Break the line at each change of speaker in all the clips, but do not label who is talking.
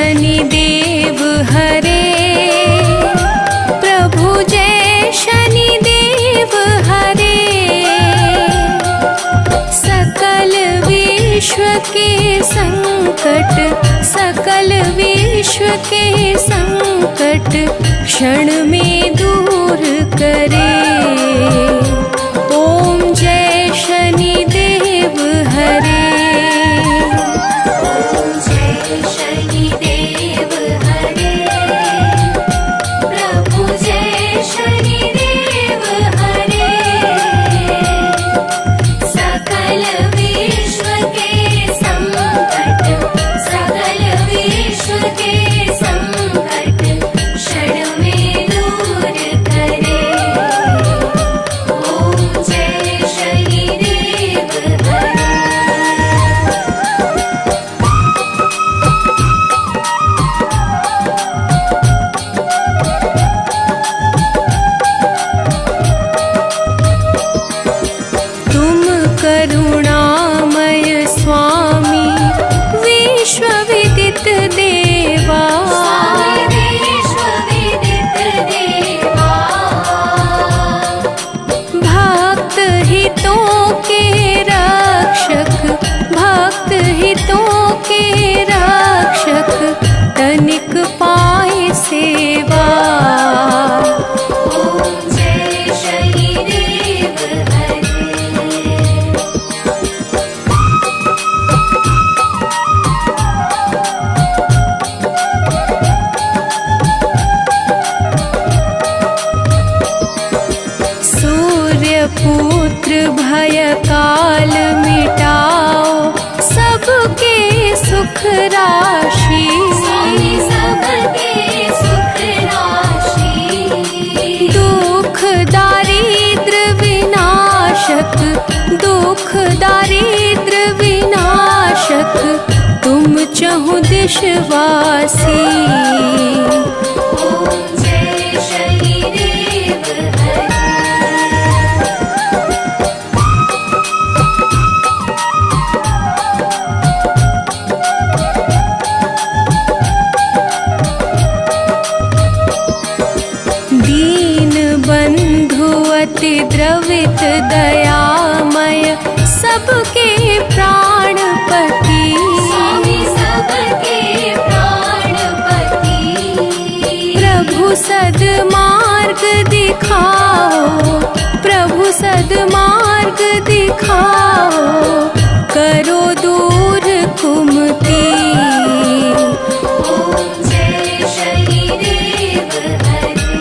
शनिदेव हरे, प्रभु जय शनिदेव हरे। सकल विश्व के संकट, सकल विश्व के संकट क्षण में दूर करे। ओम जय शनिदेव हरे। ओम जय शनिदेव हरे, प्रभु जय शनिदेव हरे। सकल विश्व के संकट, सकल विश्व के संकट क्षण में दूर करे। ओम जय शनिदेव हरे। तुम करुणामय स्वामी, विश्व विदित देवा। विश्व विदित देवा, भक्त हितों के रक्षक, भक्त हितों के रक्षक तनिक पाए सेवा। ओम जय शनिदेव हरे। सूर्य पुत्र भय काल मिटाओ, सबके सुख राशि। सबके सुख राशि, दुख दारिद्र विनाशक, दुख दारिद्र विनाशक तुम चहु दिशवासी। ओम जय शनिदेव हरे। दीन बंधु अति द्रवित दयामय, सबके प्राणपति। सबके प्राणपति, प्रभु सद्मार्ग दिखाओ, प्रभु सद्मार्ग दिखाओ, करो दूर कुमति। ओम जय शनिदेव हरे।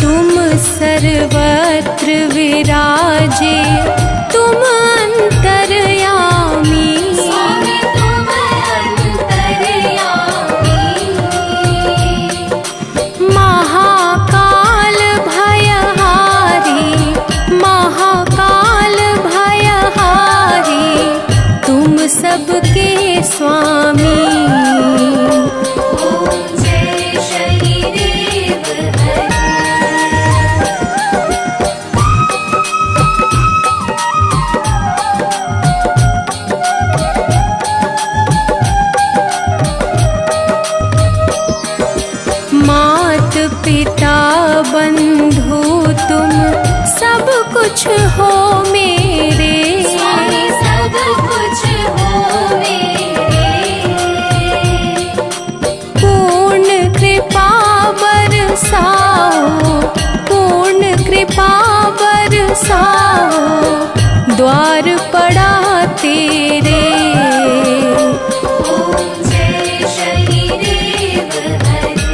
तुम सर्वत्र विराजे, तुम अंतर्यामी। तुम अंतर्यामी, महाकाल भयहारी, महाकाल भयहारी तुम सबके स्वामी। ओम जय शनिदेव हरे। मात पिता बंधु तुम सब कुछ हो मेरे। सब कुछ हो मेरे, पूर्ण कृपा बरसाओ, पूर्ण कृपा बरसाओ, द्वार पड़ा तेरे। ओम जय शनिदेव हरे।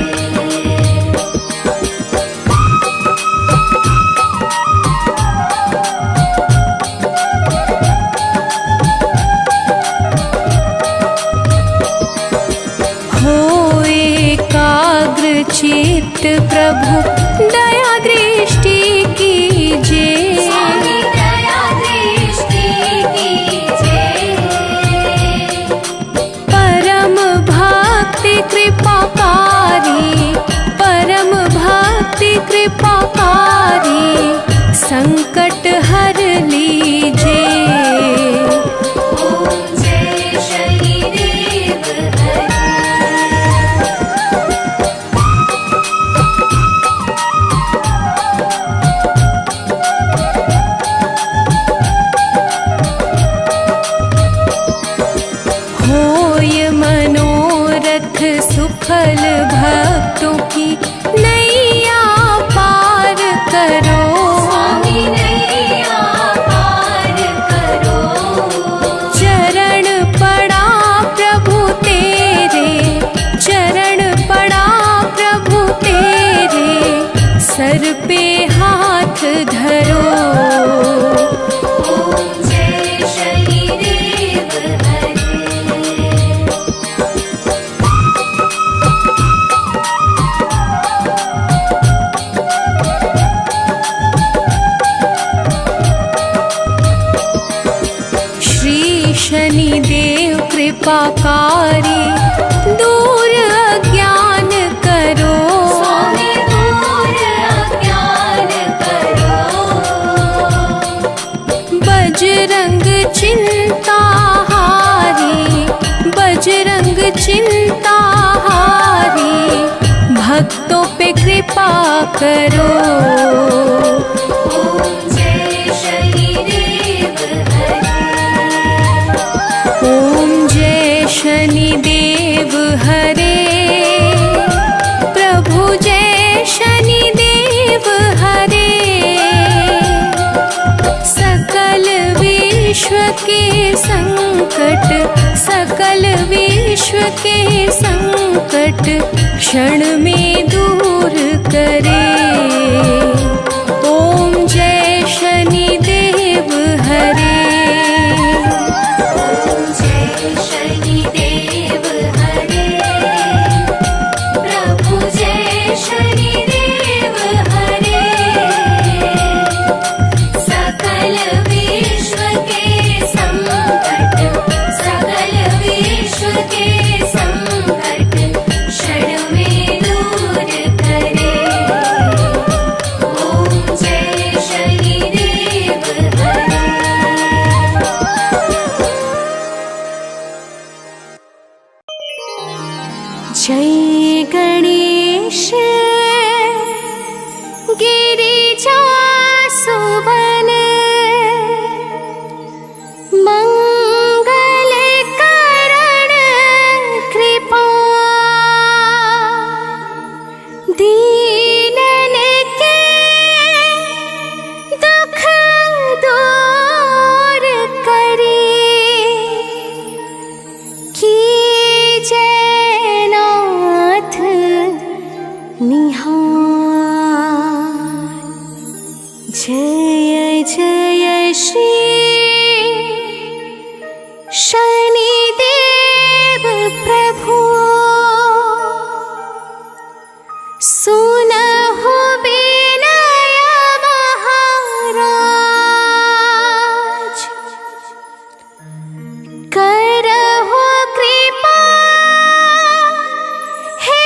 चित्त प्रभु दया दृष्टि कीजिए। स्वामी दया दृष्टि कीजिए। परम भक्ति कृपाकारी, परम कृपाकारी संकट हर लीजे। ओम जय शनिदेव होय मनोरथ सुफल भक्तों की नैया पार करो। स्वामी नैया पार करो। चरण पड़ा प्रभु तेरे, चरण पड़ा प्रभु तेरे, सर पे हाथ धरो। ओम जय शनिदेव शनिदेव कृपाकारी दूर अज्ञान करो। स्वामी दूर अज्ञान करो। बजरंग चिंता हारी, बजरंग चिंता हारी, भक्तों पे कृपा करो। शनिदेव हरे प्रभु जय शनिदेव हरे। सकल विश्व के संकट, सकल विश्व के संकट क्षण में दूर करे। ओम जय शनिदेव हरे। जय गणेश गिरिजा सुवन, मंगल करण कृपा, दीनन के दुख दूर करी, की जय नाथ निहार। जय जय श्री शनिदेव प्रभु, सुनहु विनय महाराज, करहु कृपा हे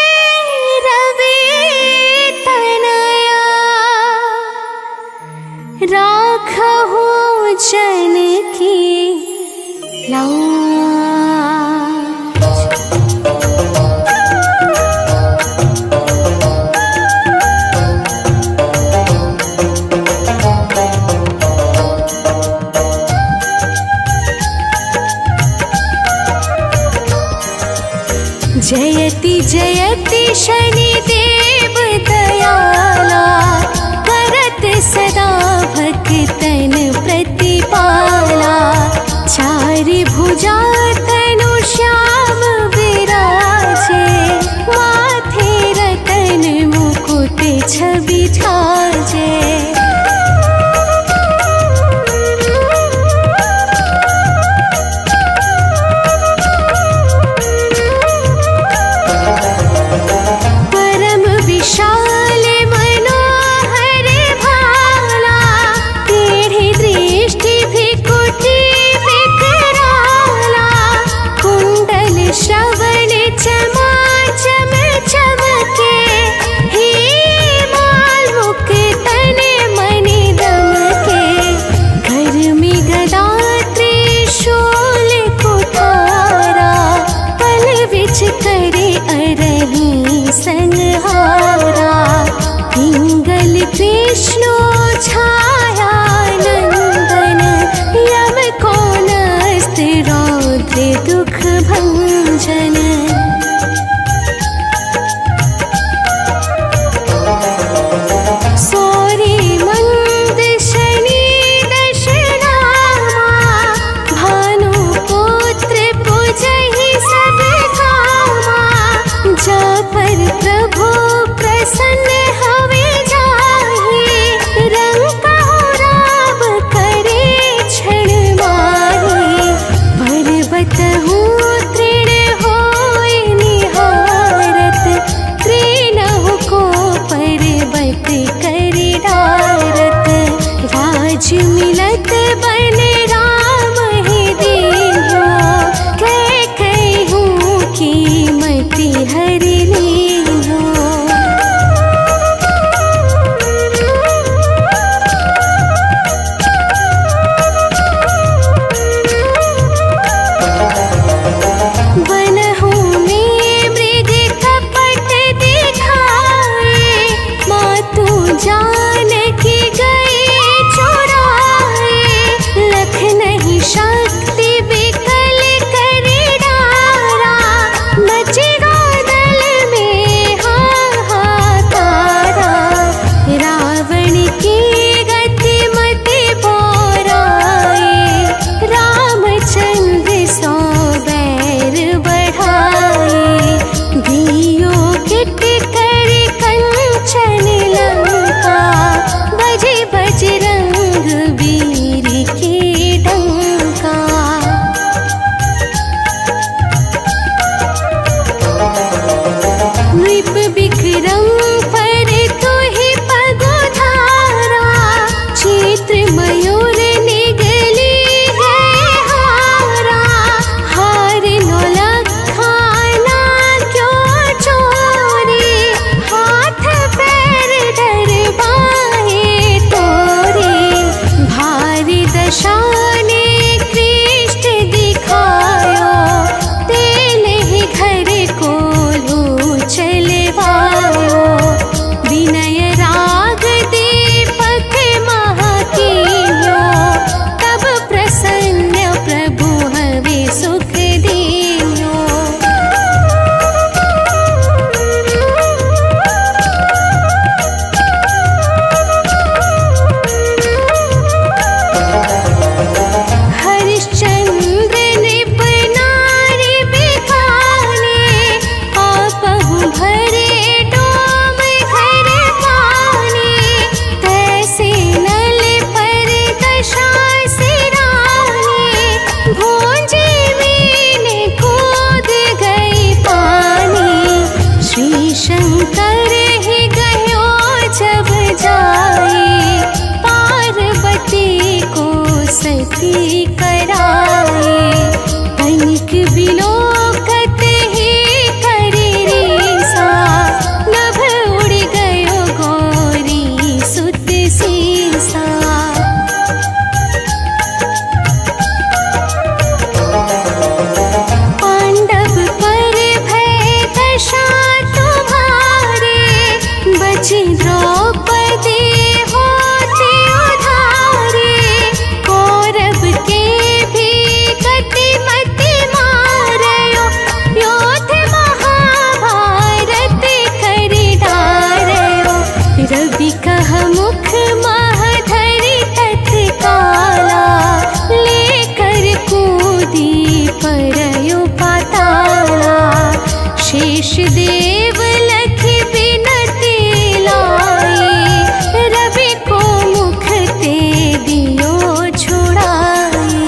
रवि तनया, राखहु जन की लाज। जयति जयति शनिदेव दयाला, करत सदा भक्तन प्रतिपाला। चारि भुजा तनु श्याम विराजे, माथे रतन मुकुट छवि ठाजे। परम विशाल मनोहर भाला, टेढ़ी दृष्टि भी कुटी विकराला। कुंडल सती कराए। तनिक बिलोकत ही करे रीसा, नभ उड़ गयो गौरी सुत सीसा। पांडव पर भय दशा तुम्हारे, बची द्रौपदी होती उधारे। कौरव के भी गति मति मारयो, योद्ध महाभारत करि डारयो। रवि कह मुख महधरि तत्काला, लेकर कूदी परयो पाताला। शेष देव लखि बिनती लाई, रवि को मुख ते दियो छुड़ाई।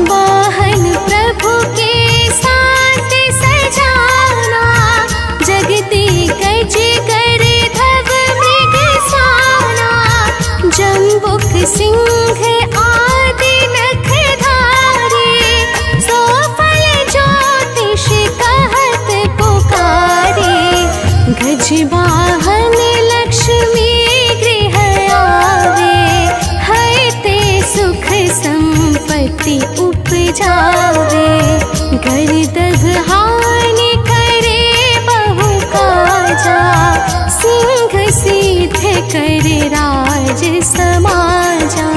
वाहन प्रभु के साथ सजाना, जगती गज गर धव मृग साना। जम्बुक सिंह आदि नखधारी, सो फल ज्योतिष कहत पुकारे। गज वाहन लक्ष्मी गृह आवे, है ते सुख संपत्ति उपजावे। गर्दभ हानि करे बहु काजा, सिंह सिद्ध कर राज समाजा।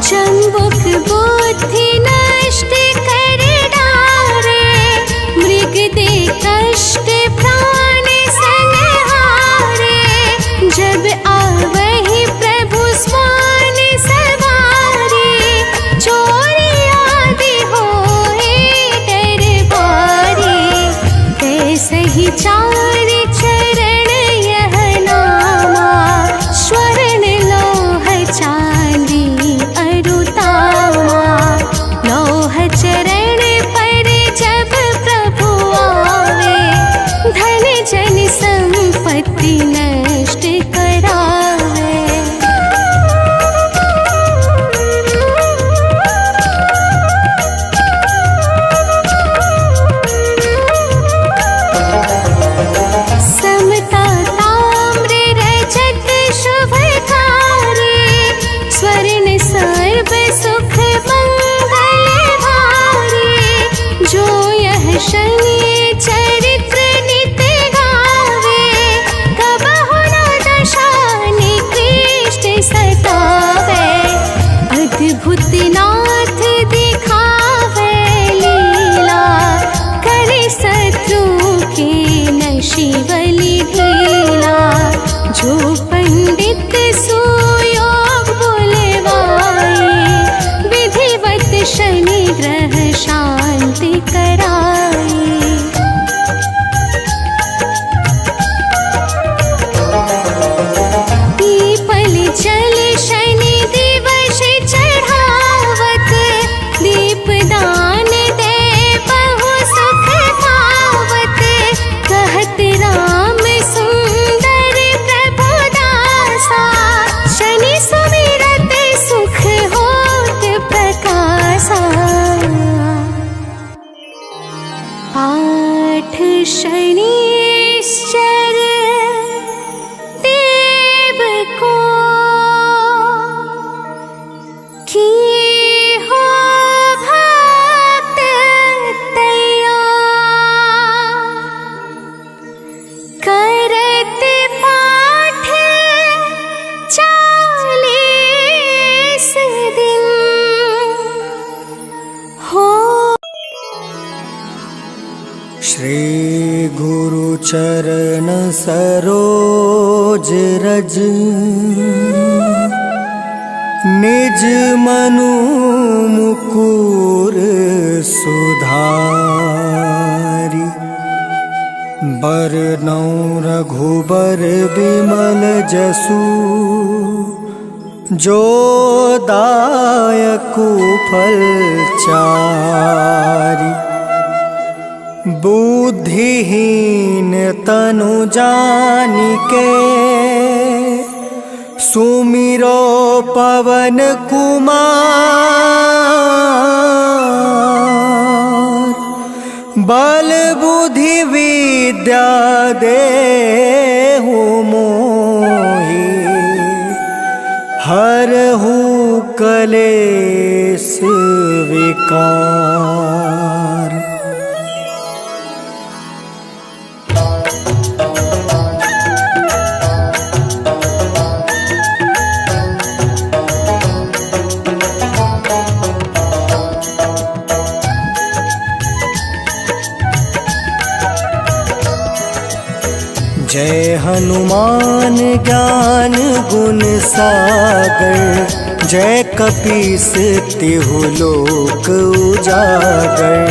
जम्बुक बुद्धि नष्ट कर डारे, मृग दे कष्ट प्राण संहारे। जब आवहि प्रभु स्वान सवारी, चोरी आदि होए दरबारी। तैसहि चार चरण यह नामा, स्वर्ण लौह चांदी अरुतामा। लौह चरण पर जब प्रभु आवे, धन जन संपत्ति नष्ट करावे। समता ताम्र रजत शुभकारी, स्वर्ण सर्व सुख मंगल भारी। जो यह शनि चरित्र नित गावे, कबहु न दशा निकृष्ट सतावे। अद्भुत नाथ दिखावे लीला, करे शत्रु के नशिवलि ढीला। जो पंडित सुयोग बुलवाए, विधिवत शनि ग्रह शांति कराई। पीपल जल शनि दिवस चढ़ावत, दीपदान दे बहु सुख पावत। कहत राम सुंदर प्रभु दासा, शनि सुमिरत सुख होत प्रकाशा। पाठ शनिश्चर देव को, की हो भक्त तैयार। करत पाठ 40 दिन, हो।
श्री गुरु चरण सरोज रज, निज मनु मुकुर सुधारि। बरनउँ रघुबर बिमल जसु, जो दायकु फल चारि। बुद्धिहीन तनु जानिके सुमिरो पवन कुमार। बल बुद्धि विद्या देहु मोहि हरहु कलेश विकार। जय हनुमान ज्ञान गुण सागर। जय कपीस तिहु लोक उजागर।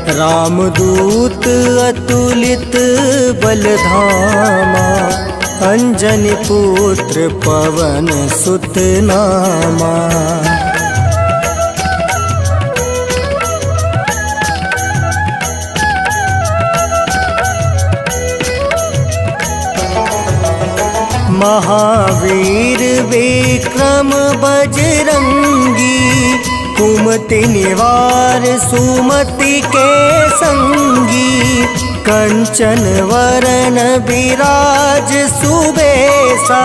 रामदूत अतुलित बल धामा। अंजनी पुत्र पवन सुत नामा। महावीर विक्रम बजरंगी। कुमति निवार सुमति के संगी। कंचन वरण विराज सुबेसा।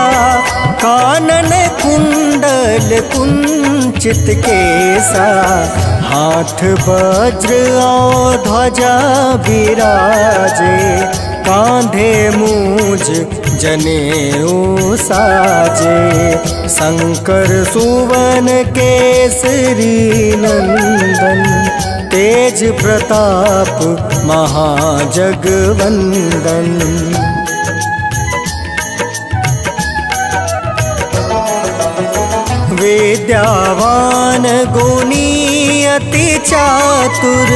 कानन कुंडल कुंचित केसा। हाथ वज्र और ध्वजा विराजे। कांधे मूज जनेऊ साजे। शंकर सुवन केसरी नंदन। तेज प्रताप महाजगवंदन। विद्यावान गुणी अति चातुर।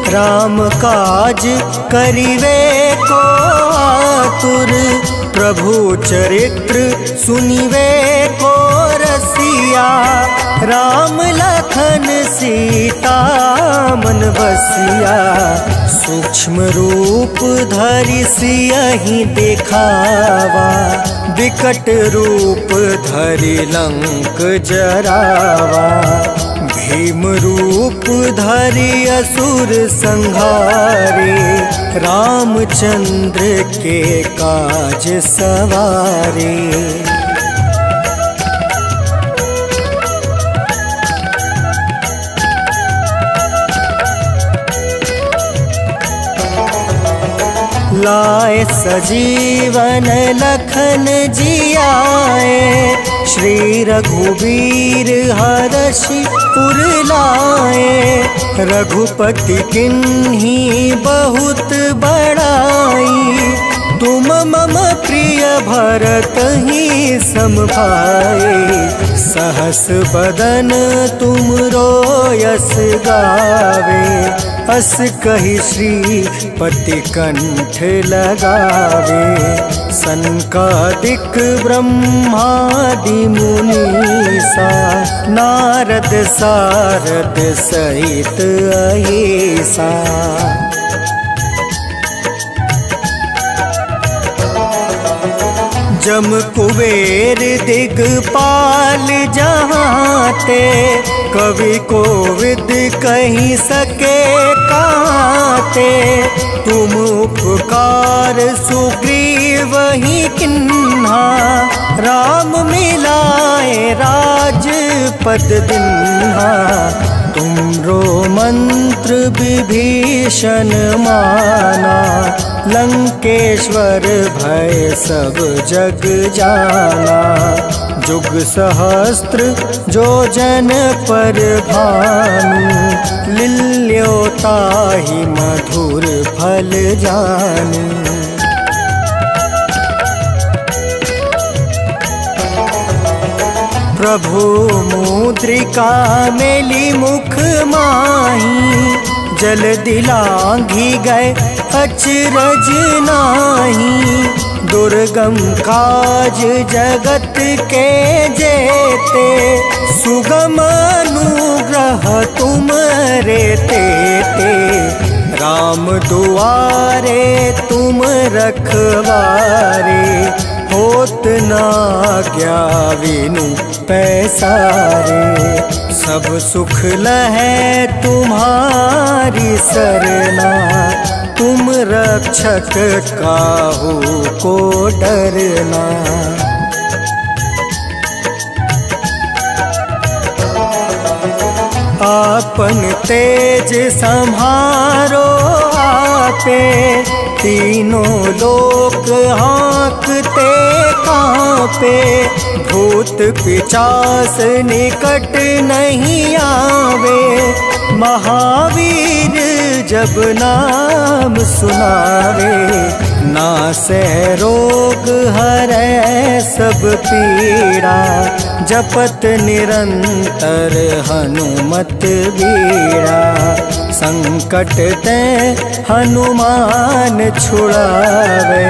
राम काज करिवे को आतुर। प्रभु चरित्र सुनिवे को रसिया। राम लखन सीता मन बसिया। सूक्ष्म रूप धरि सियहि दिखावा। विकट रूप धरि लंक जरावा। भीम रूप धरि असुर संहारे। रामचंद्र के काज सवारे। लाए सजीवन लखन जियाए। श्री रघुबीर हरषि उर लाए। रघुपति किन्ही बहुत बड़ाई। तुम मम प्रिय भरत ही सम भाई। सहस बदन तुम रोयस गावे। अस कहि श्रीपति कंठ लगावे। सनकादिक ब्रह्मादि मुनीसा। नारद सारद सहित अहिसा। जम कुबेर दिगपाल जहाँते। कवि कोविद कहि सके काते। तुम उपकार सुग्रीव ही किन्हा। राम मिलाए राजपद दिन्हा। तुमरो मंत्र विभीषण माना। लंकेश्वर भय सब जग जाना। जुग सहस्त्र जो जन पर भानु। लील्यो ताहि मधुर फल जानु। प्रभु मुद्रिका मेली मुख माही। जल दिलांघि गए अचरज नाही। दुर्गम काज जगत के जेते, सुगम अनुग्रह तुम रे तेते। राम दुआरे तुम रखवारे, होत न आज्ञा बिनु पैसारे। सब सुख लहै तुम्हारी सरना, तुम रक्षक काहू को डरना। आपन तेज सम्हारो आपे, तीनों लोक हाँकते कांपे। भूत पिशाच निकट नहीं आवे, महावीर जब नाम सुनावे। नासै रोग हरै सब पीड़ा, जपत निरंतर हनुमत बीड़ा। संकट ते हनुमान छुड़ावे,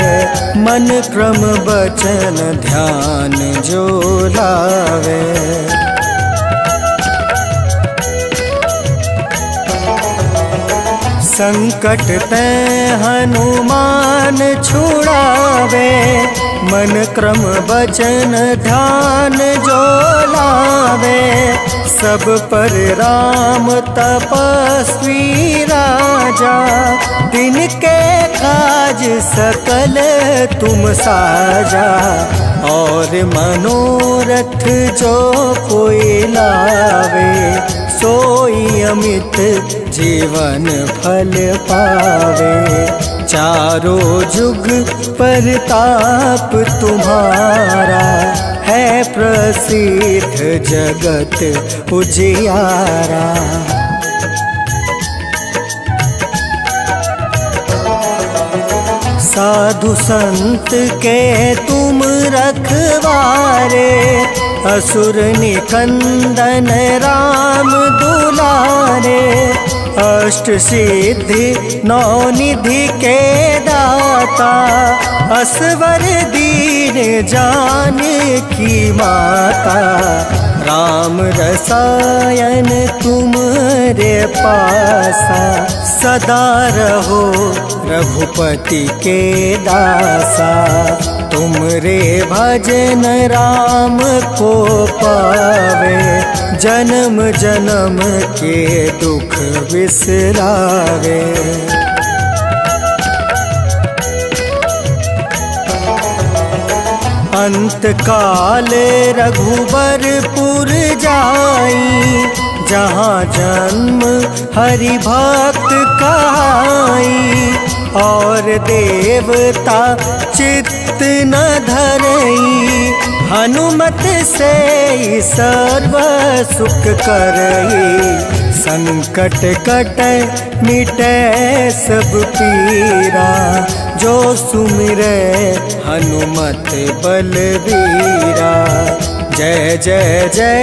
मन क्रम बचन ध्यान जो लावे। संकट ते हनुमान छुड़ावे, मन क्रम बचन ध्यान जो लावे। सब पर राम तपस्वी राजा, तिनके काज सकल तुम साजा। और मनोरथ जो कोई लावे, सोई अमित जीवन फल पावे। चारों जुग परताप तुम्हारा, है प्रसिद्ध जगत उजियारा। साधु संत के तुम रखवारे, असुर निकंदन राम दुलारे। अष्ट सिद्धि नौ निधि के दाता, असवर दीन जानकी माता। राम रसायन तुमरे पासा, सदा रहो रघुपति के दासा। तुमरे भजन राम को पावे, जन्म जन्म के दुख बिसरावे। अंत काल रघुबरपुर जाई, जहाँ जन्म हरि भक्त कहाई। और देवता चित्त न धरई, हनुमत से सर्व सुख करई। संकट कटै मिटै सब पीरा, जो सुमिरै हनुमत बलबीरा। जय जय जय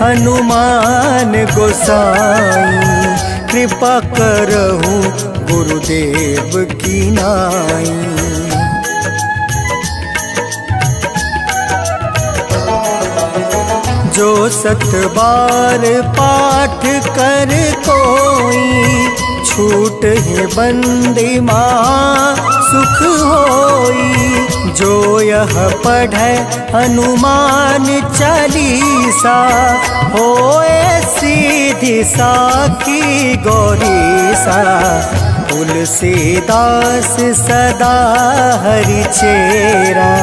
हनुमान गोसाई, कृपा करहु गुरुदेव की नाई। जो सत बार पाठ कर कोई, छूट है बंदी माँ सुख होई। जो यह पढ़े हनुमान चालीसा, होए सीधी साखी गौरीसा। तुलसीदास सदा हरि चेरा,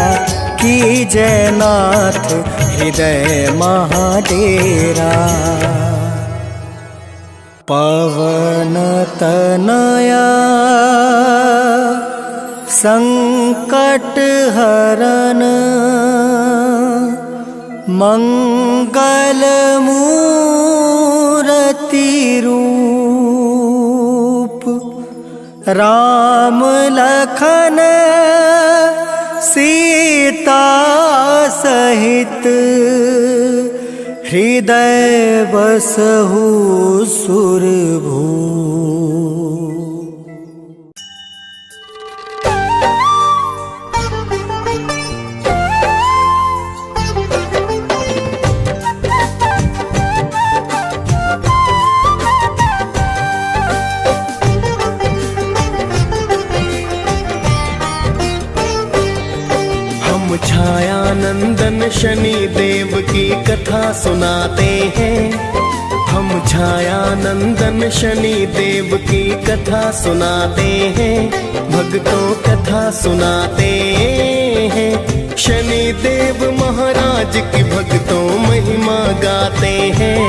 की जयनाथ हृदय महाडेरा। पवन तनया संकट हरन, मंगल मूरति रूप। राम लखन सीता सहित, हृदय बसहु सुरभूप।
हम छाया नंदन शनि देव की कथा सुनाते हैं। हम छाया नंदन शनि देव की कथा सुनाते हैं। भक्तों कथा सुनाते हैं। शनि देव महाराज की भक्तों महिमा गाते हैं।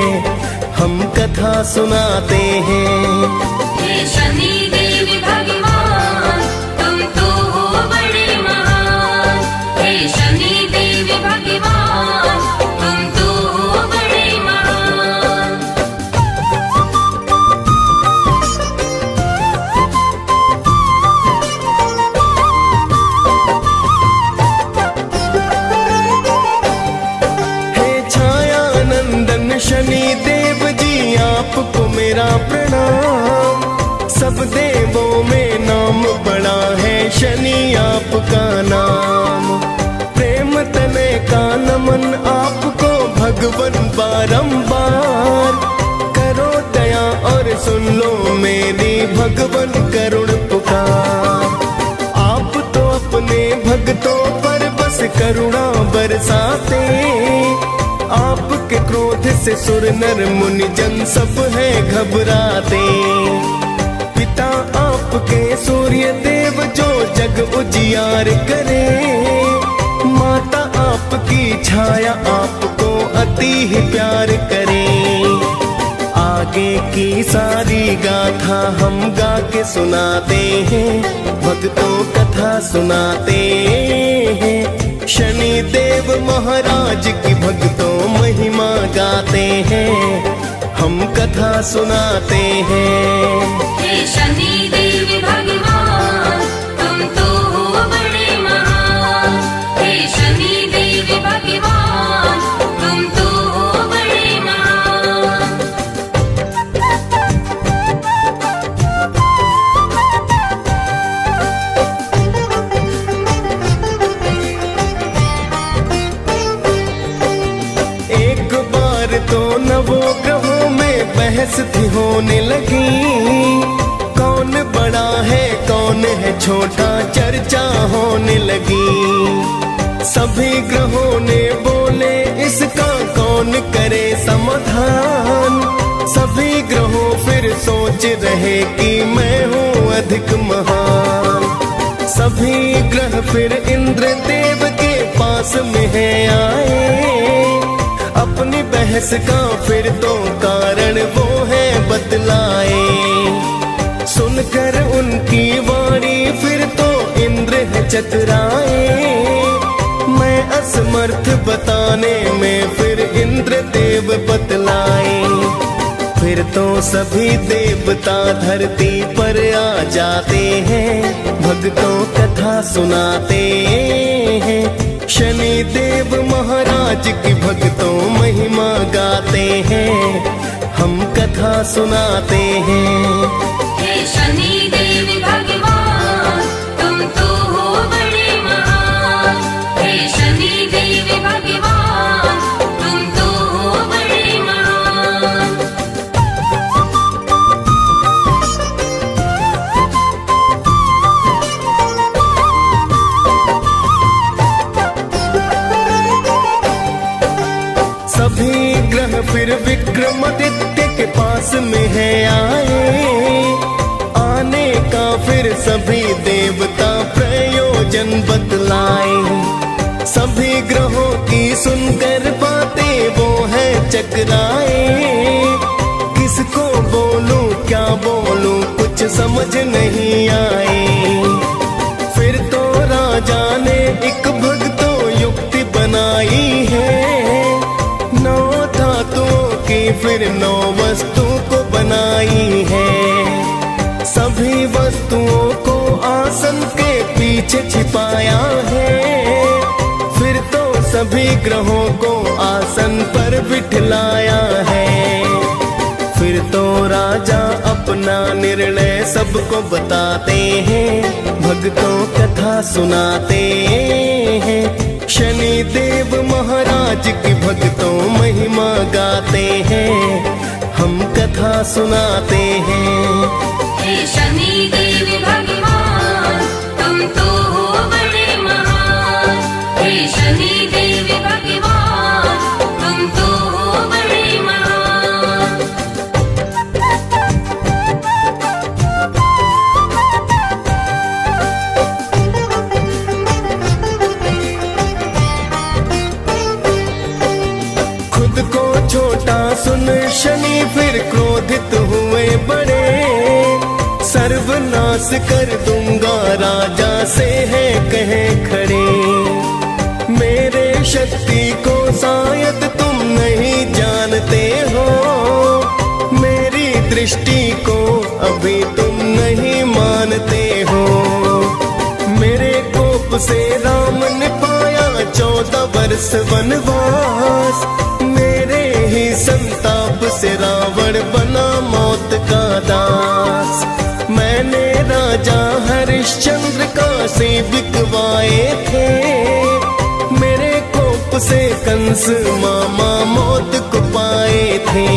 हम कथा सुनाते हैं।
हे शनि देव भगवान तुम तो हो बड़े महान। हे शनि देव भगवान तुम तो हो बड़े महान।
हे छाया नंदन शनि देव जी आपको मेरा प्रणाम। सब देवों में नाम बड़ा है शनि आपका नाम। प्रेम तने का नमन आपको भगवन बारंबार। करो दया और सुन लो मेरी भगवन करुण पुकार। आप तो अपने भक्तों पर बस करुणा बरसाते। आपके क्रोध से सुर नर मुनि जन सब है घबराते। पिता आपके सूर्य देव जो जग उजियार करे। माता आपकी छाया आपको अति ही प्यार करे। आगे की सारी गाथा हम गा के सुनाते हैं। भक्तों कथा सुनाते हैं। शनि देव महाराज की भक्तों महिमा गाते हैं। हम कथा सुनाते हैं।
हे शनि देव भगवान तुम तो हो बड़े महान। हे शनि देव भगवान तुम तो हो बड़े महान।
एक बार तो नवों ग्रहों में बहस थी होने लगी। कौन बड़ा है कौन है छोटा चर्चा होने लगी। सभी ग्रहों ने बोले इसका कौन करे समाधान। सभी ग्रहों फिर सोच रहे कि मैं हूँ अधिक महान। सभी ग्रह फिर इंद्र देव के पास में है आए। अपनी बहस का फिर तो कारण वो है बतलाए। सुनकर उनकी वाणी फिर तो इंद्र है चतुराए। मैं असमर्थ बताने में फिर इंद्र देव बतलाए। फिर तो सभी देवता धरती पर आ जाते हैं। भक्तों कथा सुनाते हैं। शनि देव महाराज की भक्तों महिमा गाते हैं। हम कथा सुनाते हैं।
हे शनि देव भगवान तुम तो हो बड़े महान। हे शनि देव भगवान तुम तो हो बड़े महान।
सभी ग्रह फिर विक्रमादित्य के पास में है आए। आने का फिर सभी देवता प्रयोजन बतलाए। सभी ग्रहों की सुनकर बातें वो है चकराए। किसको बोलूं क्या बोलूं कुछ समझ नहीं आए। फिर तो राजा ने एक भक्तों युक्ति बनाई है। 9 धातुओं की फिर 9 वस्तु को बनाई है। सभी वस्तुओं को आसन के पीछे छिपाया है। फिर तो सभी ग्रहों को आसन पर बिठलाया है। फिर तो राजा अपना निर्णय सबको बताते हैं। भक्तों कथा सुनाते हैं। शनि देव महाराज की भक्तों महिमा गाते हैं। हम कथा सुनाते हैं।
हे शनि देव भगवान तुम तो हो बड़े महान। हे
सुन शनि फिर क्रोधित हुए बड़े, सर्वनाश कर दूंगा राजा से है कहे खड़े। मेरे शक्ति को शायद तुम नहीं जानते हो, मेरी दृष्टि को अभी तुम नहीं मानते हो। मेरे कोप से राम ने पाया 14 वर्ष वनवास, मेरे ही संताप से रावण बना मौत का दास। मैंने राजा हरिश्चंद्र काशी बिकवाए थे, मेरे कोप से कंस मामा मौत को पाए थे।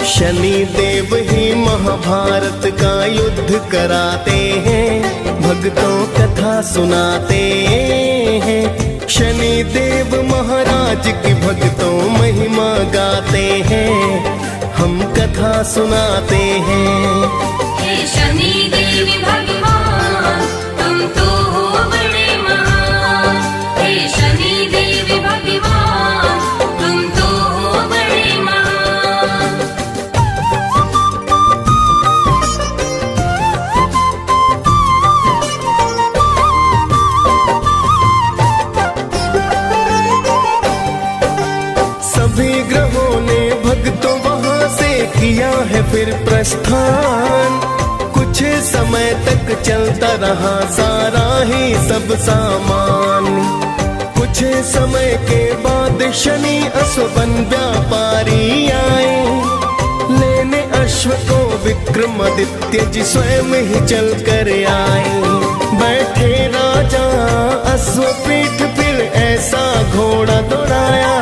शनि देव ही महाभारत का युद्ध कराते हैं, भक्तों कथा सुनाते हैं। शनि देव महाराज की भक्तों महिमा गाते हैं, हम कथा सुनाते हैं।
हे शनि देव भगवान तुम तो हो बड़े महान। हे शनि देव भगवान तुम तो हो बड़े महान।
सभी ग्रहों ने भक्तों वहां से किया है फिर प्रस्थान, कुछ समय तक चलता रहा सारा ही सब सामान। कुछ समय के बाद शनि अश्वन व्यापारी आए, लेने अश्व को विक्रमादित्य जी स्वयं ही चल कर आए। बैठे राजा अश्व पीठ फिर ऐसा घोड़ा दौड़ाया,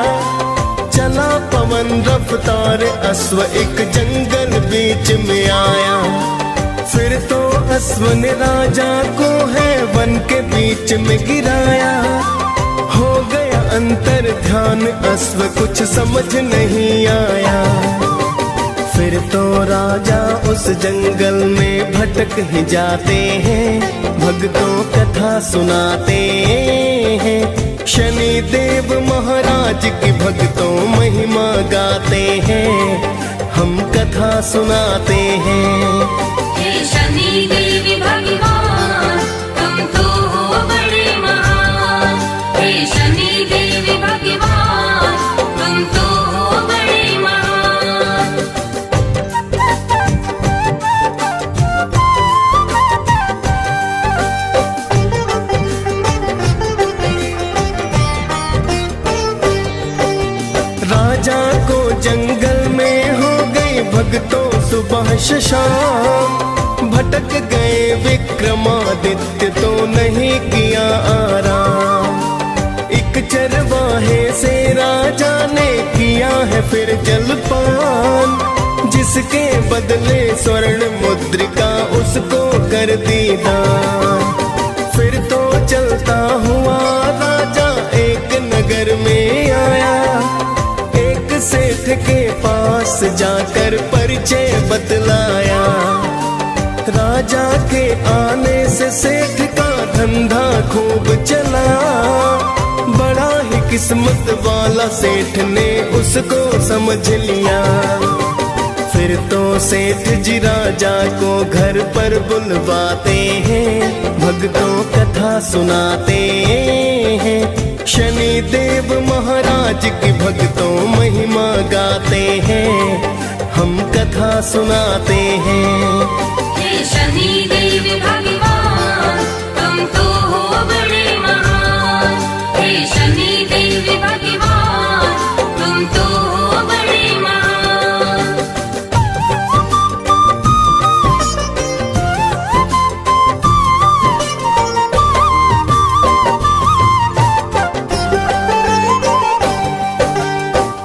चला पवन रफ्तार अश्व एक जंगल बीच में आया। फिर तो अश्व ने राजा को है वन के बीच में गिराया, हो गया अंतर ध्यान अश्व कुछ समझ नहीं आया। फिर तो राजा उस जंगल में भटक ही जाते हैं, भक्तों कथा सुनाते हैं। शनि देव महाराज की भक्तों महिमा गाते हैं, हम कथा सुनाते हैं।
हे शनि देव भगवान तुम तो हो बड़े महान। हे शनि देव भगवान तुम तो हो बड़े महान।
राजा को जंगल में हो गई भक्तों सुबह शाम, भटक गए विक्रमादित्य तो नहीं किया आराम। एक चरवाहे से राजा ने किया है फिर जलपान, जिसके बदले स्वर्ण मुद्रिका उसको कर दी दान। फिर तो चलता हुआ राजा एक नगर में आया, एक सेठ के पास जाकर परिचय बतलाया। राजा के आने से सेठ का धंधा खूब चला, बड़ा ही किस्मत वाला सेठ ने उसको समझ लिया। फिर तो सेठ जी राजा को घर पर बुलवाते हैं, भक्तों कथा सुनाते हैं। शनि देव महाराज की भक्तों महिमा गाते हैं, हम कथा सुनाते हैं।
हे शनि देव भगवान तुम तो हो बड़े महान। हे शनि देव भगवान तुम तो हो बड़े महान।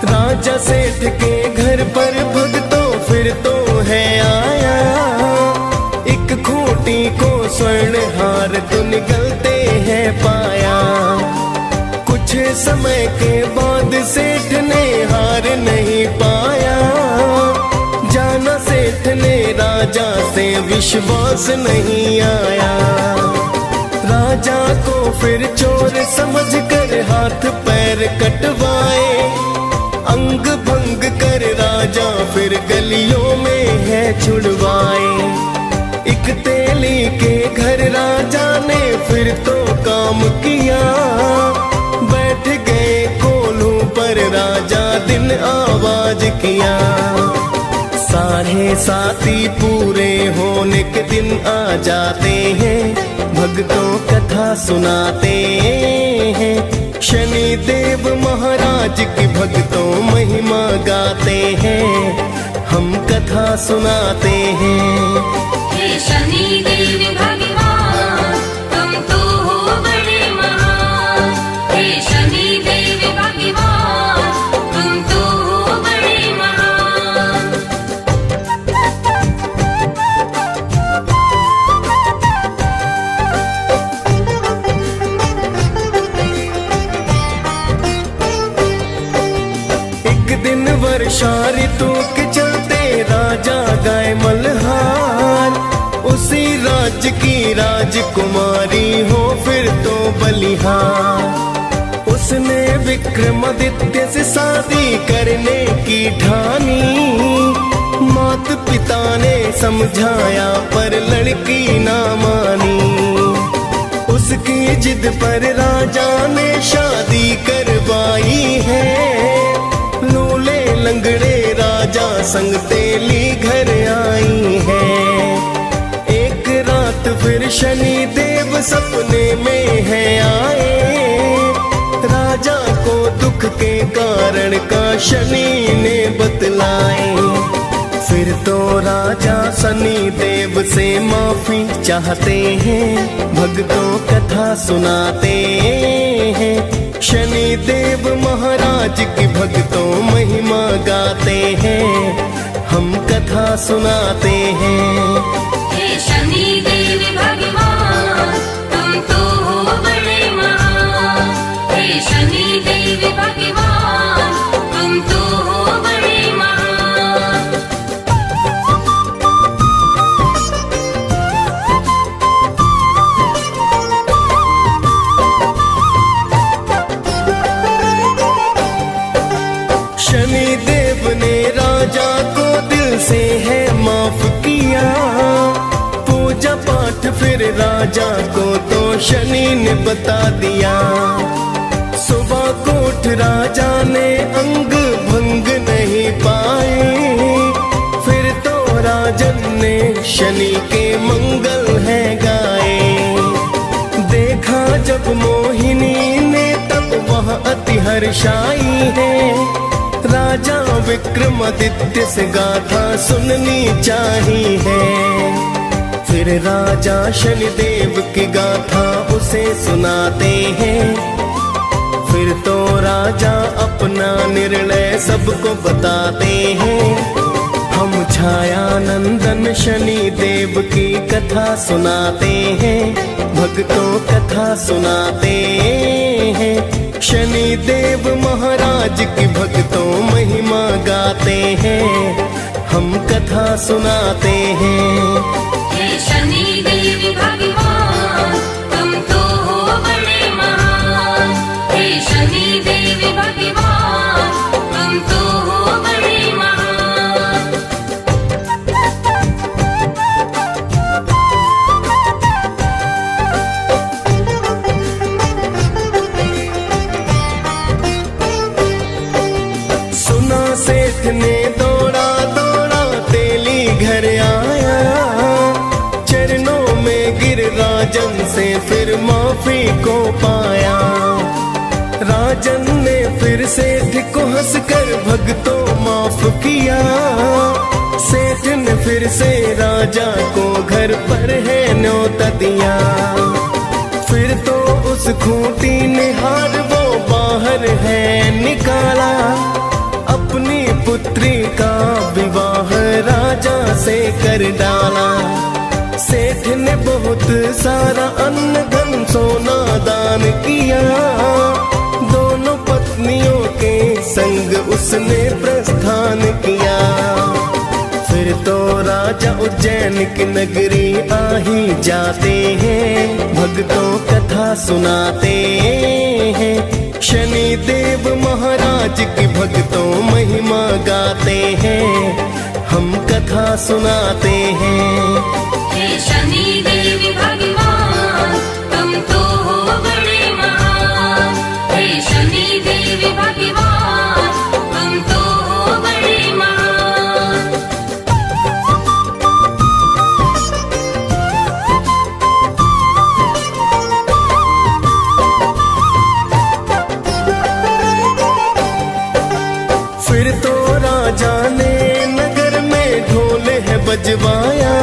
राजा सेठ के घर पर भक्तों फिर तो है आया, एक खूंटी को स्वर्ण हार तो निकलते हैं पाया। कुछ समय के बाद सेठ ने हार नहीं पाया, जाना सेठ ने राजा से विश्वास नहीं आया। राजा को फिर चोर समझकर हाथ पैर कटवाए, अंग भंग कर राजा फिर गलियों में है छुड़वाए। एक तेली के घर राजा ने फिर तो काम किया, बैठ गए कोल्हू पर राजा दिन आवाज किया। साढ़े साथी पूरे होने के दिन आ जाते हैं, भक्तों कथा सुनाते हैं। शनि देव महाराज की भक्तों महिमा गाते हैं, हम कथा सुनाते हैं।
हे शनि देव भगवान तुम तो हो बड़े महान। हे शनि देव भगवान तुम तो हो बड़े महान।
एक दिन वर्षा ऋतु के चलते राजा गाय मल्हार, उसी राज्य की राजकुमारी हो फिर तो बलिहार। उसने विक्रमादित्य से शादी करने की ठानी, माता पिता ने समझाया पर लड़की ना मानी। उसकी जिद पर राजा ने शादी करवाई है, लूले लंगड़े राजा संग तेली घर आई है। एक रात फिर शनि देव सपने में है आए, राजा को दुख के कारण का शनि ने बतलाए। फिर तो राजा शनि देव से माफी चाहते हैं, भक्तों कथा सुनाते हैं। शनि देव महाराज की भक्तों महिमा गाते हैं, हम कथा सुनाते हैं।
हे शनि देव भगवान तुम तो हो बड़े महान। हे शनि देव भगवान तुम तो हो बड़े महान।
शनि देव ने राजा को दिल से है माफ किया, पूजा पाठ फिर राजा को तो शनि ने बता दिया। सुबह को उठ राजा ने अंग भंग नहीं पाए, फिर तो राजन ने शनि के मंगल है गाए। देखा जब मोहिनी ने तब वह अति हर्षाई है, राजा विक्रमादित्य से गाथा सुननी चाहिए है। फिर राजा शनिदेव की गाथा उसे सुनाते हैं, फिर तो राजा अपना निर्णय सबको बताते हैं। हम छाया नंदन शनि देव की कथा सुनाते हैं, भक्तों कथा सुनाते हैं। शनि देव महाराज की भक्तों महिमा गाते हैं, हम कथा सुनाते हैं।
हे शनि देव भगवान तुम तो हो बड़े महान। हे शनि देव भगवान तुम तो हो बड़े महान।
सुना सेठ ने दौड़ा दौड़ा तेली घर आया, चरणों में गिर राजन से फिर माफी को पाया। राजन ने फिर सेठ को हंसकर भक्तों माफ किया, सेठ ने फिर से राजा को घर पर है न्योता दिया। फिर तो उस खूंटी ने हार वो बाहर है निकाला, अपनी पुत्री का विवाह राजा से कर डाला। सेठ ने बहुत सारा अन्न धन सोना दान किया, दोनों पत्नियों के संग उसने प्रस्थान किया। फिर तो राजा उज्जैन की नगरी आ ही जाते हैं, भक्तों कथा सुनाते हैं। शनि देव महाराज की भक्तों महिमा गाते हैं, हम कथा सुनाते हैं।
हे शनि देव भगवान तुम तो हो बड़े महान। हे शनि देव भगवान तुम तो हो बड़े महान।
फिर तो राजा ने नगर में ढोल है बजवाया,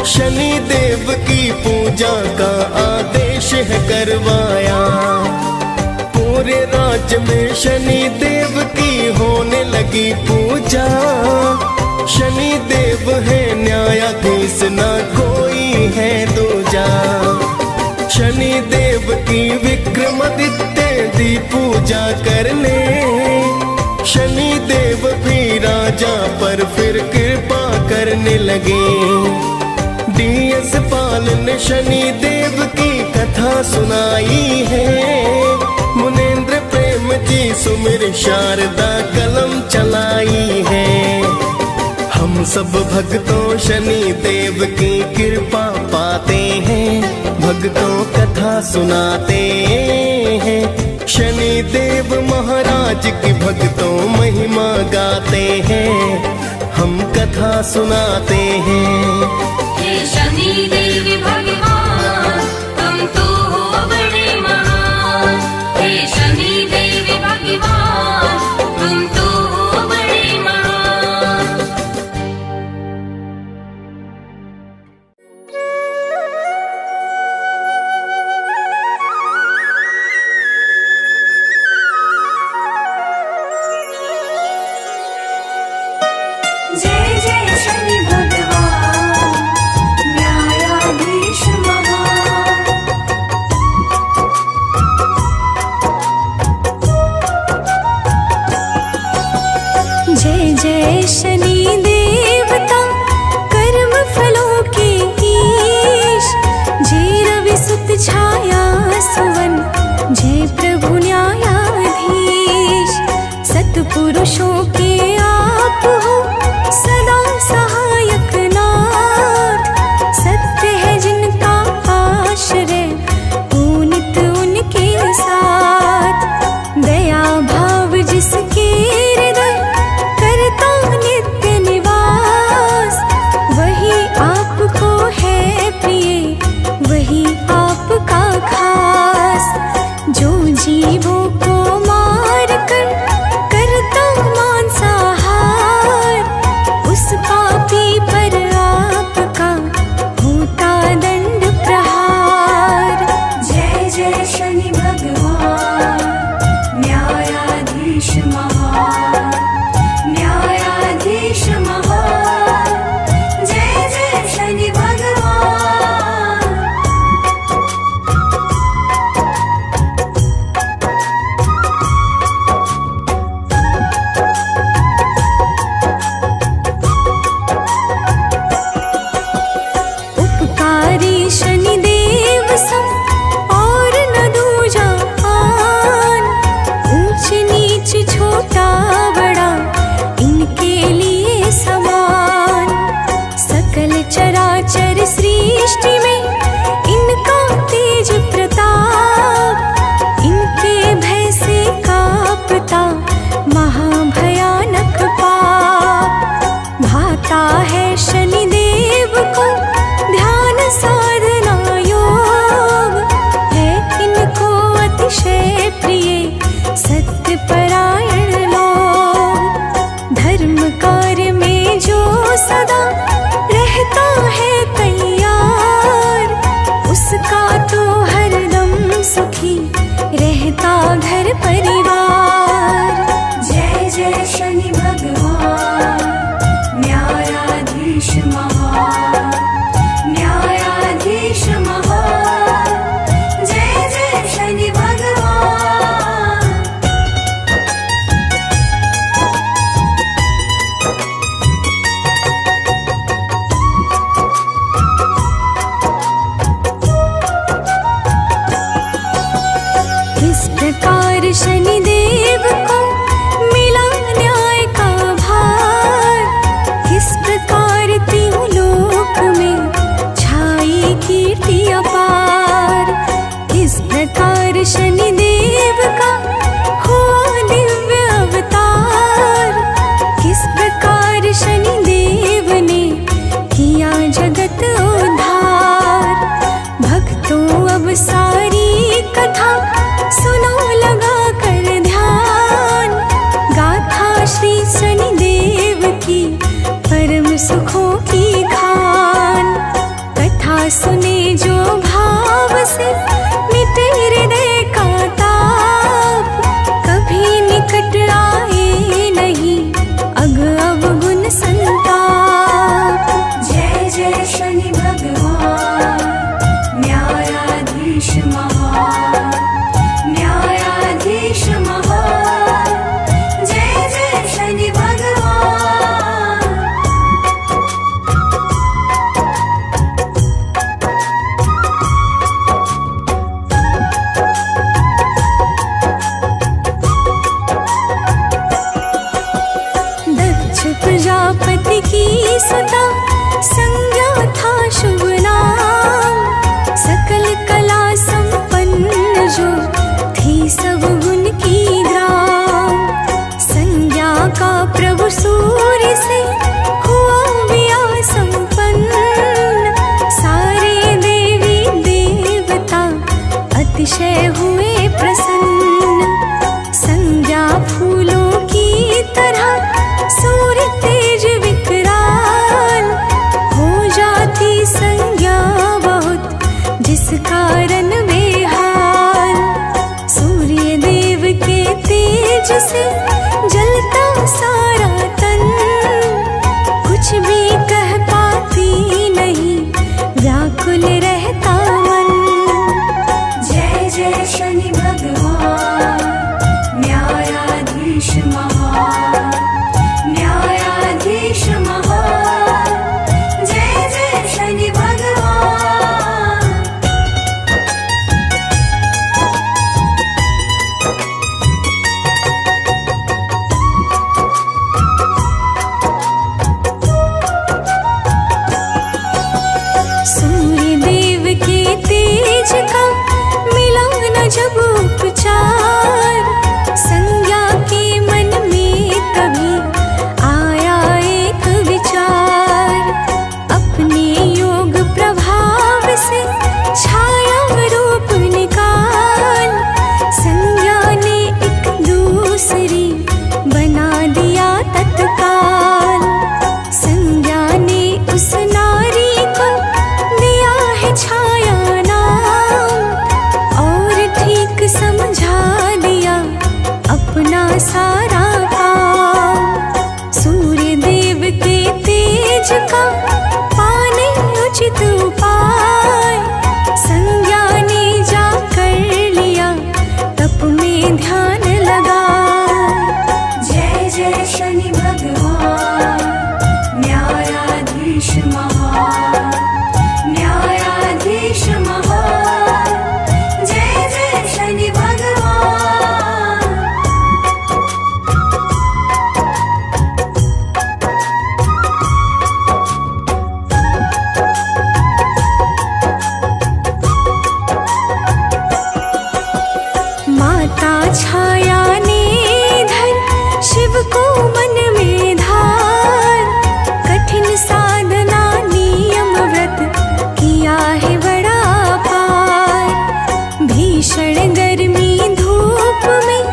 शनि देव की पूजा का आदेश है करवाया। पूरे राज्य में शनि देव की होने लगी पूजा, शनि देव है न्यायाधीश ना कोई है दूजा। शनि देव की विक्रमादित्य दी पूजा करने, शनि देव भी राजा पर फिर कृपा करने लगे। डीएस पाल ने शनि देव की कथा सुनाई है, मुनेन्द्र प्रेम जी सुमिर शारदा कलम चलाई है। हम सब भक्तों शनि देव की कृपा पाते हैं, भक्तों कथा सुनाते हैं। शनि देव महाराज की भक्तों महिमा गाते हैं, हम कथा सुनाते हैं।
हे शनि देव भगवान तुम तो हो बड़े महान। हे शनि देव भगवान तुम तो हो बड़े महान।
जय जय शनि भगवान न्यायाधीश
सारी कथा सुनो लगा कर ध्यान। गाथा श्री शनिदेव की परम सुखों की खान। कथा सुने जो भाव से मिटे हृदय का ताप। कभी निकट आए नहीं अग अवगुण संताप। जय जय शनि भगवान न्यायाधीश महान। न्यायाधीश महान जय जय शनि भगवान। दक्ष प्रजापति की सुता संज्ञा था शुभ नाम। सकल कला संपन्न जो थी सब गुण की ग्राम। संज्ञा का प्रभु सूर्य से हुआ विया संपन्न। सारे देवी देवता अतिशय हुए प्रसन्न। संज्ञा फूलों की तरह सूर्य तेज विकराल। हो जाती संज्ञा बहुत जिस कारण बेहाल। सूर्य देव के तेज से जलता सारा तन। कुछ भी कह पाती नहीं व्याकुल रहता मन। जय जय शनि भगवान न्यायाधीश महान। न्यायाधीश महान जय जय शनि भगवान। सूर्य देव के तेज का मिला न जब उपचार। संज्ञा के मन में तभी आया एक विचार। अपने योग प्रभाव से छाया रूप निकाल। संज्ञा ने एक दूसरी बना दिया तत्काल। संज्ञा ने उस नारी को दिया है छाया नाम। और ठीक समझा दिया अपना सारा काम। सूर्य देव के तेज का पाने उचित उपाय। संज्ञा ने जा कर लिया तप में ध्यान लगा। जय जय शनि भगवान न्यायाधीश महान। न्यायाधीश महान जय जय शनि भगवान। माता छाया ने धर शिव को मन में धार। कठिन साधना नियम व्रत किया है बड़ा पार। भीषण गर्मी धूप में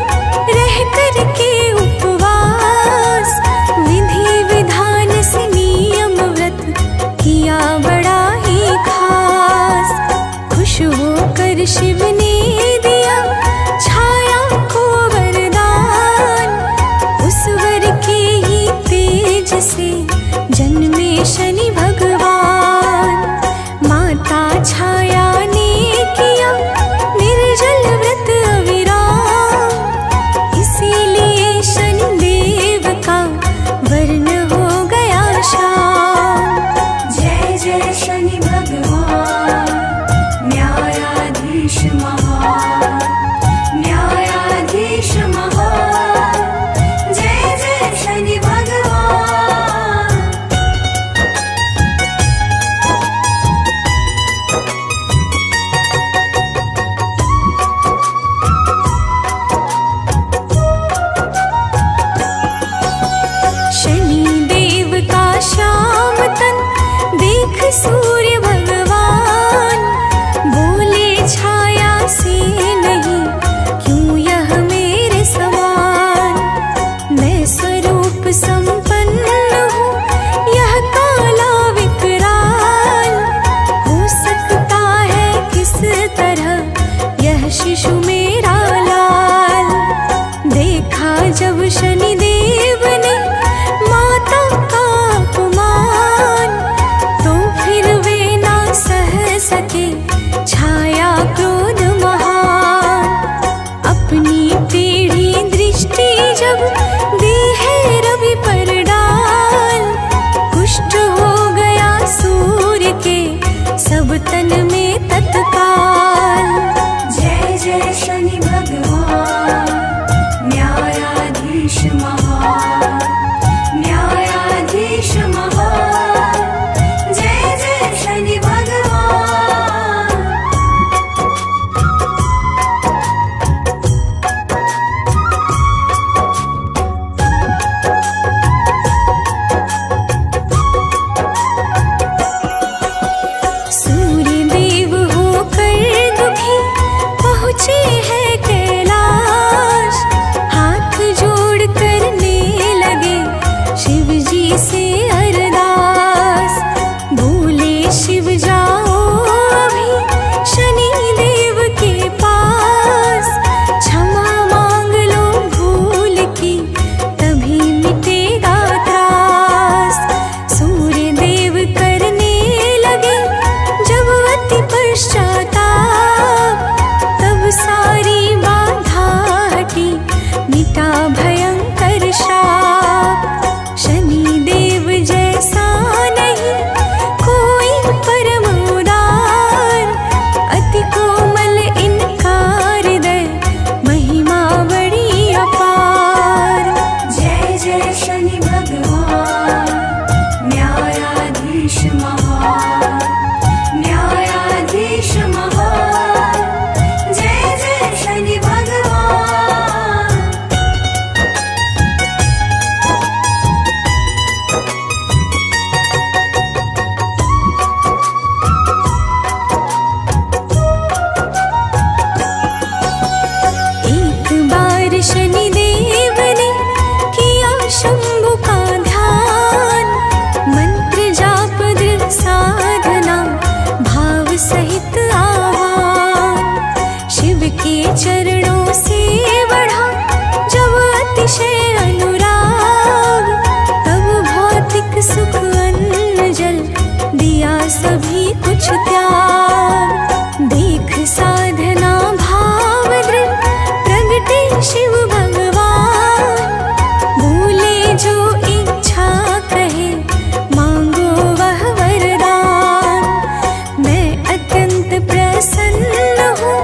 रह कर के उपवास। विधि विधान से नियम व्रत किया बड़ा ही खास। खुश होकर शिव ने दिया छाया को वरदान। उस वर के ही तेज से जन्मे शनि भगवान। माता छाया ने किया निर्जल व्रत अविराम। इसीलिए शनि देव का वर्ण हो गया शाम। जय जय शनि भगवान न्यायाधीश महान। शिशु मेरा लाल। देखा जब शनिदेव ने माता का अपमान, तो फिर वे ना सह सके छाया क्रोध महान। अपनी टेढ़ी दृष्टि जब दी है रवि पर डाल, कुष्ठ हो गया सूर्य के सब तन में तत्काल। जय जय शनि भगवान न्यायाधीश महान, न्यायाधीश महान। जय जय शनि भगवान। सूर्य देव होकर दुखी पहुँचे हैं कैलाश, हाथ जोड़ करने लगे शिव जी से अरदास। बोले शिव जाओ अभी शनि देव के पास, क्षमा मांग लो भूल की तभी मिटेगा त्रास। सूर्य देव करने लगे जब अति पश्चाताप, तब सारी बाधा हटी मिटा भयंकर शाप। शनि देव जैसा नहीं कोई परम उदार, अति कोमल इनका हृदय महिमा बड़ी अपार। जय जय शनि भगवान न्यायाधीश महान, न्यायाधीश महान। जय जय शनि भगवान। एक बार शनि देव ने किया शंभु का ध्यान, मंत्र जाप दृढ़ साधना भाव सहित आह्वान। शिव के चरणों से बढ़ा जब अतिशय अनुराग, तब भौतिक सुख अन्न जल दिया सभी कुछ त्याग। देख साधना भाव दृढ़ प्रगटे शिव भगवान, बोले जो इच्छा कहे मांगो वह वरदान। मैं अत्यंत प्रसन्न हूँ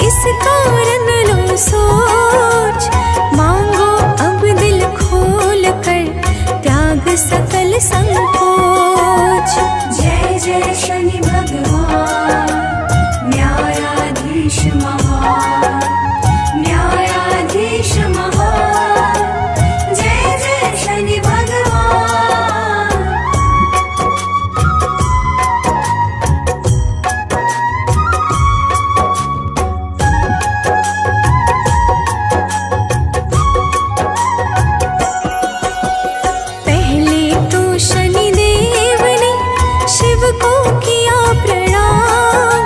इस कारण लो सोच, मांगो अब दिल खोल कर त्याग सकल संकोच। जय जय शनि भगवान न्यायाधीश महान, न्यायाधीश महान। जय जय शनि भगवान। पहले तो शनि देव ने शिव को किया प्रणाम,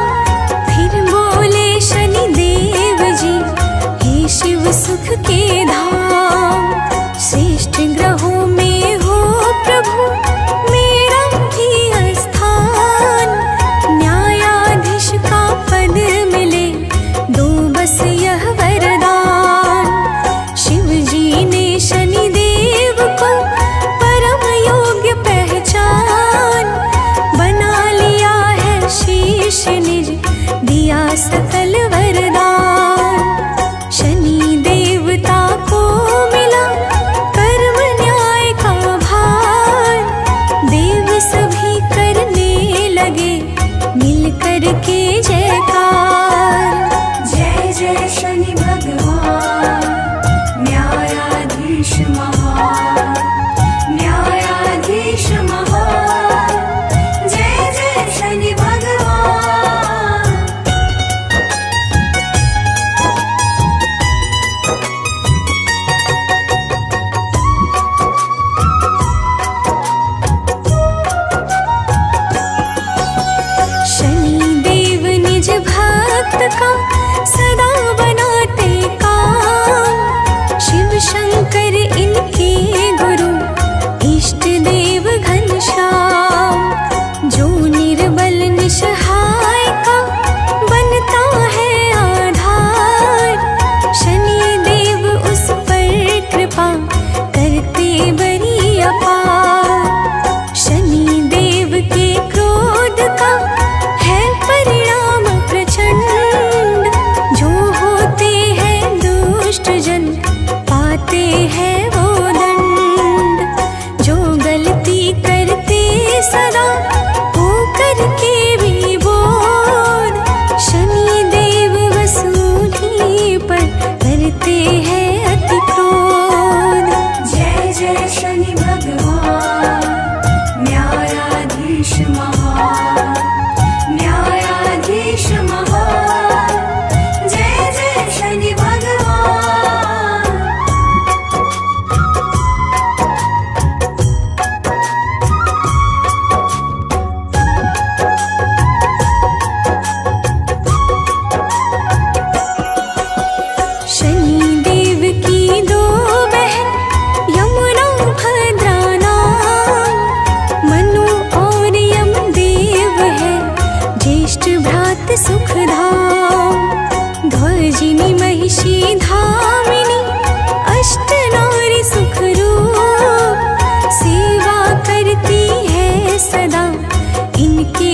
फिर बोले शनि देव जी हे शिव सुख के धाम। श्रेष्ठ ग्रहों में हो प्रभु मेरा भी स्थान, न्यायाधीश का पद मिले दो बस यह वरदान। शिव जी ने शनि देव को परम योग्य पहचान, बना लिया है शीश निज दिया सकल वरदान। शनि देवता को मिला कर्म न्याय का भार, देव सभी करने लगे मिल कर के जयकार। जय जय शनि भगवान न्यायाधीश महान, न्यायाधीश महान। जय जय शनि भगवान। महिषी धामिनी अष्ट नारी सुख रूप सेवा करती है सदा इनके